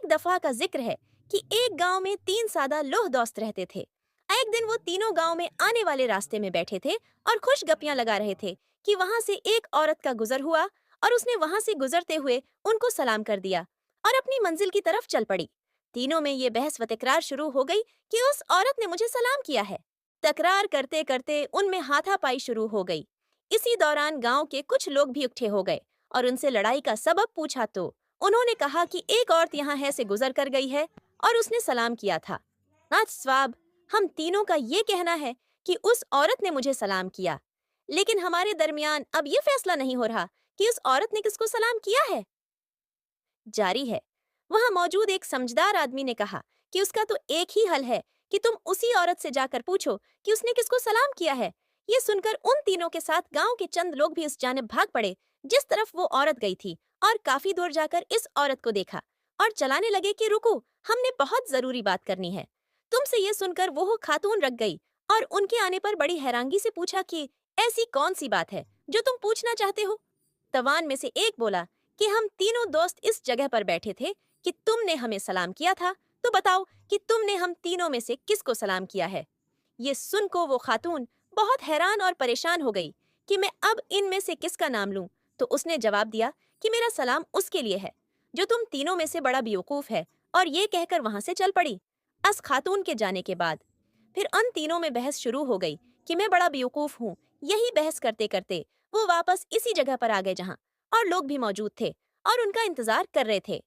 एक दफा का जिक्र है कि एक गांव में 3 सादा लोह दोस्त रहते थे। एक दिन वो तीनों गांव में आने वाले रास्ते में बैठे थे और खुश गपियां लगा रहे थे कि वहां से एक औरत का गुजर हुआ और उसने वहां से गुजरते हुए उनको सलाम कर दिया और अपनी मंजिल की तरफ चल पड़ी। तीनों में ये बहस व तकरार शुरू हो गई कि उस औरत ने मुझे सलाम किया है। तकरार करते करते उनमें हाथापाई शुरू हो गई। इसी दौरान गांव के कुछ लोग भी इकट्ठे हो गए और उनसे लड़ाई का सबब पूछा तो उन्होंने कहा कि एक औरत यहाँ है से गुजर कर गई है और उसने सलाम किया था। नाथ स्वाब, हम तीनों का ये कहना है कि उस औरत ने मुझे सलाम किया, लेकिन हमारे दरमियान अब ये फैसला नहीं हो रहा कि उस औरत ने किसको सलाम किया है। जारी है। वहां मौजूद एक समझदार आदमी ने कहा कि उसका तो एक ही हल है कि तुम उसी औरत से जाकर पूछो कि उसने किसको सलाम किया है। ये सुनकर उन तीनों के साथ गांव के चंद लोग भी उस जानिब भाग पड़े जिस तरफ वो औरत गई थी और काफी दूर जाकर इस औरत को देखा और चलाने लगे कि रुको, हमने बहुत जरूरी बात करनी है। तुमसे ये सुनकर वो खातून रख गई और उनके आने पर बड़ी हैरानगी से पूछा कि ऐसी कौन सी बात है जो तुम पूछना चाहते हो। तवान में से एक बोला कि हम तीनों दोस्त इस जगह पर बैठे थे कि तुमने हमें सलाम किया था, तो बताओ कि तुमने हम तीनों में से किसको सलाम किया है। ये सुन को वो खातून बहुत हैरान और परेशान हो गई कि मैं अब इनमें से किसका नाम लूं। तो उसने जवाब दिया कि मेरा सलाम उसके लिए है जो तुम तीनों में से बड़ा बेवकूफ है, और ये कहकर वहां से चल पड़ी। अस खातून के जाने के बाद फिर उन तीनों में बहस शुरू हो गई कि मैं बड़ा बेवकूफ हूँ। यही बहस करते करते वो वापस इसी जगह पर आ गए जहाँ और लोग भी मौजूद थे और उनका इंतजार कर रहे थे।